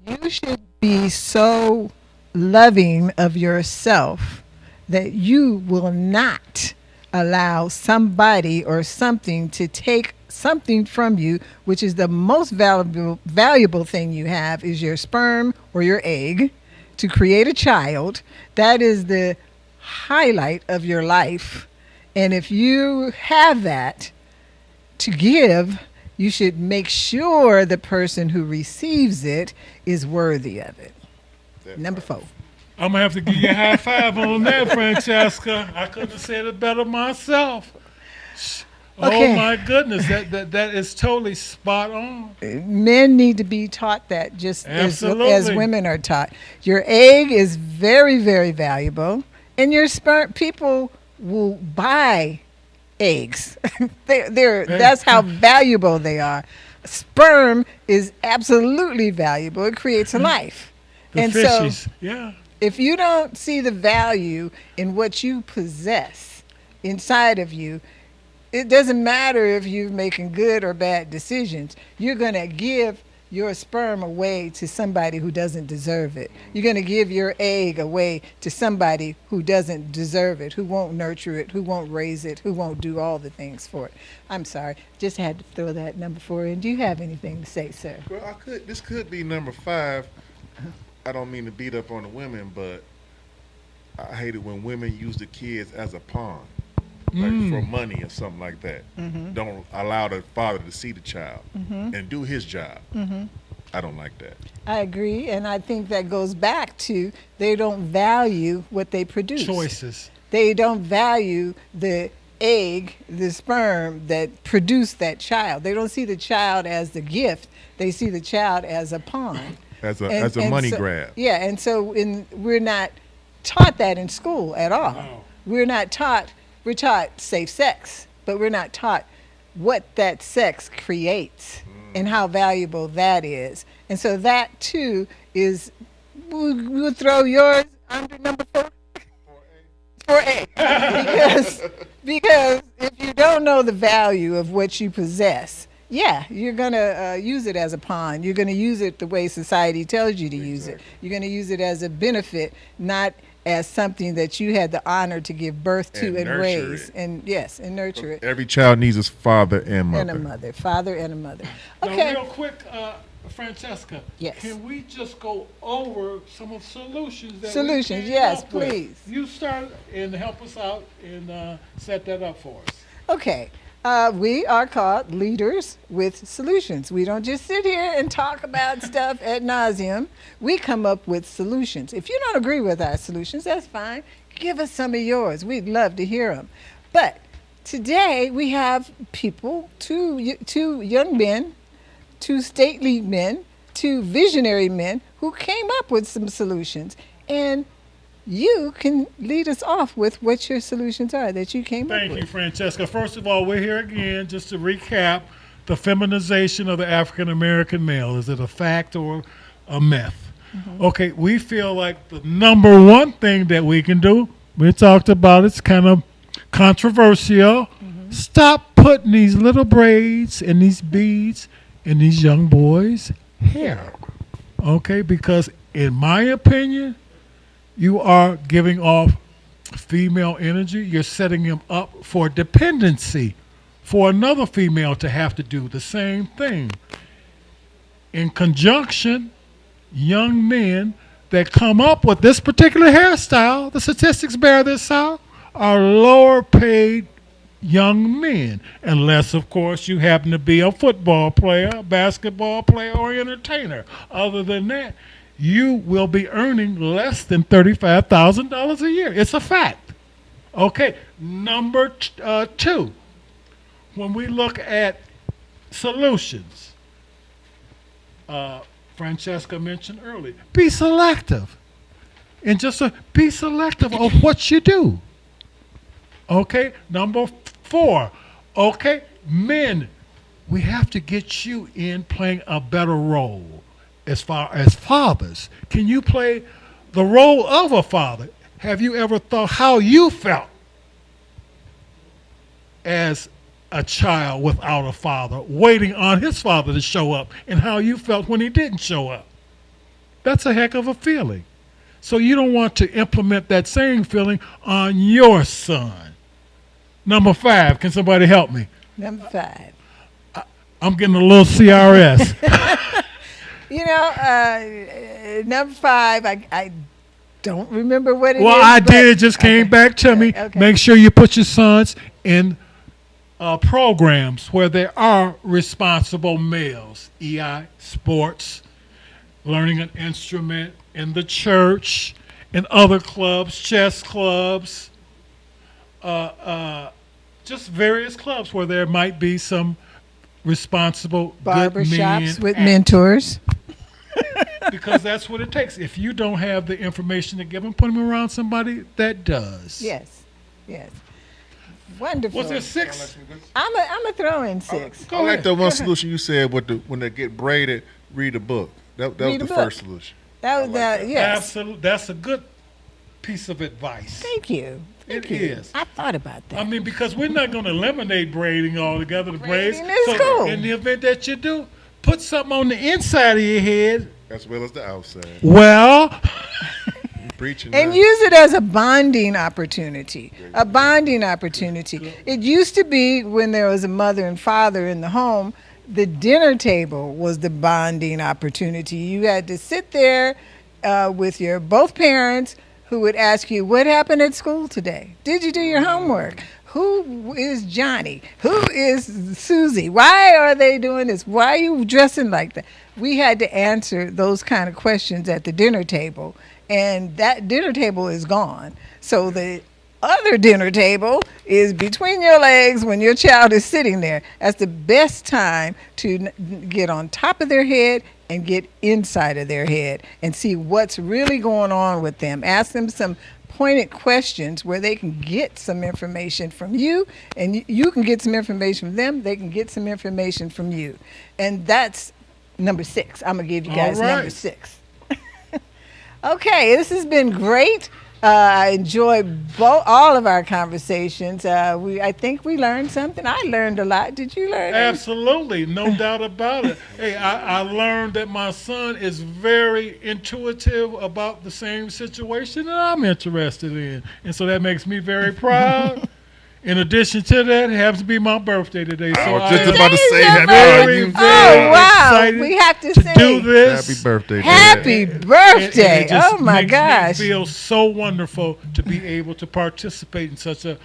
You should be so loving of yourself that you will not allow somebody or something to take something from you, which is the most valuable thing you have, is your sperm or your egg, to create a child. That is the highlight of your life. And if you have that to give, you should make sure the person who receives it is worthy of it. Number four. I'm going to have to give you a high five on that, Francesca. I couldn't have said it better myself. Okay. Oh, my goodness. That is totally spot on. Men need to be taught that just as Absolutely. women are taught. Your egg is very, very valuable, and your sperm, people will buy eggs. That's how valuable they are. Sperm is absolutely valuable. It creates a life. The and fishies, so yeah. if you don't see the value in what you possess inside of you, it doesn't matter if you're making good or bad decisions. You're going to give your sperm away to somebody who doesn't deserve it. You're going to give your egg away to somebody who doesn't deserve it, who won't nurture it, who won't raise it, who won't do all the things for it. I'm sorry, just had to throw that number 4 in. Do you have anything to say, sir? Well, this could be number 5. I don't mean to beat up on the women, but I hate it when women use the kids as a pawn, like for money or something like that. Don't allow the father to see the child and do his job. I don't like that. I agree, and I think that goes back to they don't value what they produce. Choices. They don't value the egg, the sperm that produced that child. They don't see the child as the gift. They see the child as a pawn. As a money grab. Yeah, and so we're not taught that in school at all. No. We're taught safe sex, but we're not taught what that sex creates and how valuable that is. And so that too is, we'll throw yours under number 4. 4A. because if you don't know the value of what you possess, yeah, you're going to use it as a pawn. You're going to use it the way society tells you to use it. You're going to use it as a benefit, not as something that you had the honor to give birth to and raise. And yes, and nurture it. Every child needs his father and mother. And a mother. Father and a mother. Now, Okay. real quick, Francesca. Yes. Can we just go over some of the solutions that Solutions, we came yes, up with? please. You start and help us out and set that up for us. Okay. We are called Leaders with Solutions. We don't just sit here and talk about stuff ad nauseum. We come up with solutions. If you don't agree with our solutions, that's fine. Give us some of yours. We'd love to hear them. But today we have people, two young men, 2 stately men, 2 visionary men who came up with some solutions. And you can lead us off with what your solutions are that you came up with. Thank you, Francesca. First of all, we're here again just to recap the feminization of the African American male. Is it a fact or a myth? Okay, we feel like the number one thing that we can do, we talked about it's kind of controversial. Stop putting these little braids and these beads in these young boys' hair. Okay, because in my opinion, you are giving off female energy. You're setting them up for dependency for another female to have to do the same thing. In conjunction, young men that come up with this particular hairstyle, the statistics bear this out, are lower paid young men, unless, of course, you happen to be a football player, a basketball player, or entertainer. Other than that, you will be earning less than $35,000 a year. It's a fact. Okay, number 2, when we look at solutions, Francesca mentioned earlier, be selective. And just be selective of what you do. Okay, number 4, okay, men, we have to get you in playing a better role. As far as fathers, can you play the role of a father? Have you ever thought how you felt as a child without a father, waiting on his father to show up, and how you felt when he didn't show up? That's a heck of a feeling. So you don't want to implement that same feeling on your son. Number 5, can somebody help me? Number 5. I'm getting a little CRS. You know, number 5, I don't remember what it is. Well, I did. It just came back to me. Okay. Make sure you put your sons in programs where there are responsible males. EI, sports, learning an instrument, in the church, in other clubs, chess clubs, just various clubs where there might be some responsible barbershops with mentors. Because that's what it takes. If you don't have the information to give them, put them around somebody that does. Yes. Wonderful. Was there 6? I'm a throw in 6. I like the one solution you said with when they get braided, read a book. That was the first solution. That was yes. Absolutely. That's a good piece of advice. Thank you. It is. I thought about that. I mean, because we're not going to eliminate braiding altogether. The braids. Braiding is cool. In the event that you do, put something on the inside of your head. As well as the outside. Well, Preaching. And now. use it as a bonding opportunity. A bonding opportunity. It used to be when there was a mother and father in the home, the dinner table was the bonding opportunity. You had to sit there with your both parents who would ask you, what happened at school today? Did you do your homework? Who is Johnny? Who is Susie? Why are they doing this? Why are you dressing like that? We had to answer those kind of questions at the dinner table, and that dinner table is gone. So the other dinner table is between your legs when your child is sitting there. That's the best time to get on top of their head and get inside of their head and see what's really going on with them. Ask them some pointed questions where they can get some information from you, and you can get some information from them. They can get some information from you. And that's number 6. I'm going to give you guys number 6. Okay, this has been great. I enjoyed all of our conversations. I think we learned something. I learned a lot. Did you learn anything? Absolutely, no doubt about it. Hey, I learned that my son is very intuitive about the same situation that I'm interested in. And so that makes me very proud. In addition to that, it happens to be my birthday today. So I was just about to say very excited we have to say do this. Happy birthday. Happy Dad. birthday. It just Oh my makes gosh. me feel so wonderful to be able to participate in such a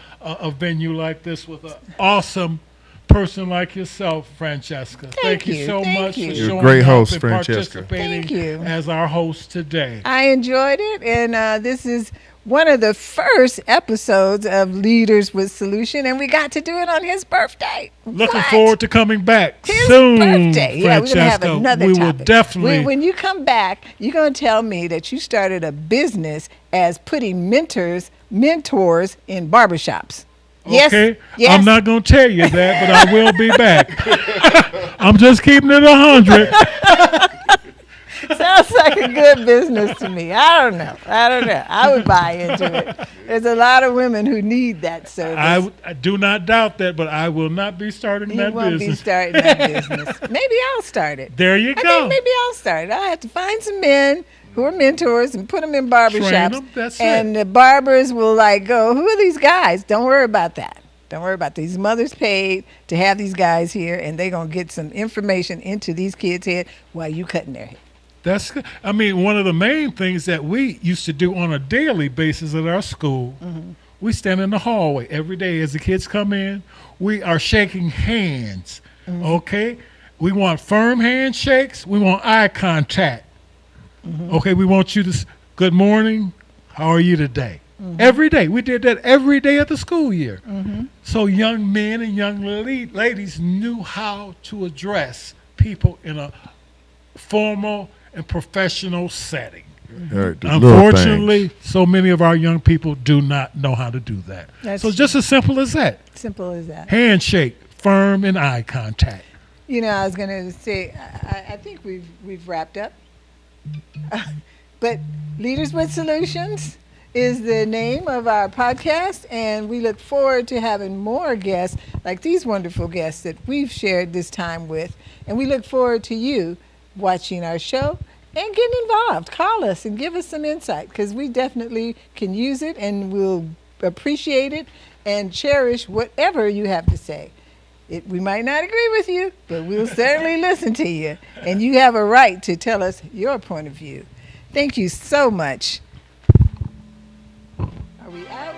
venue like this with an awesome person like yourself, Francesca. Thank you so much you. for You're a showing great up host, and Francesca. participating Thank you. as our host today. I enjoyed it, and this is one of the first episodes of Leaders with Solution, and we got to do it on his birthday. Looking What? forward to coming back His soon, birthday. Yeah, we're going to have Francesca. another We topic. will definitely. When you come back, you're going to tell me that you started a business as putting mentors in barbershops. Yes? Okay, Yes? I'm not going to tell you that, but I will be back. I'm just keeping it 100. Sounds like a good business to me. I don't know. I would buy into it. There's a lot of women who need that service. I do not doubt that, but I will not be starting You that won't business. be starting that business. Maybe I'll start it. There you I go. think maybe I'll start it. I'll have to find some men who are mentors and put them in barbershops. them, that's and it. the barbers will go, who are these guys? Don't worry about that. Don't worry about these mothers paid to have these guys here, and they're going to get some information into these kids' head while you cutting their hair. That's good. I mean, one of the main things that we used to do on a daily basis at our school, we stand in the hallway every day as the kids come in. We are shaking hands, okay? We want firm handshakes. We want eye contact. Okay, we want you to, good morning, how are you today? Every day. We did that every day of the school year. So young men and young ladies knew how to address people in a formal and professional setting. Unfortunately, so many of our young people do not know how to do that. So just as simple as that. Simple as that. Handshake, firm and eye contact. You know, I was going to say, I think we've wrapped up. But Leaders with Solutions is the name of our podcast, and we look forward to having more guests like these wonderful guests that we've shared this time with. And we look forward to you watching our show and getting involved. Call us and give us some insight, because we definitely can use it, and we'll appreciate it and cherish whatever you have to say. We might not agree with you, but we'll certainly listen to you. And you have a right to tell us your point of view. Thank you so much. Are we out?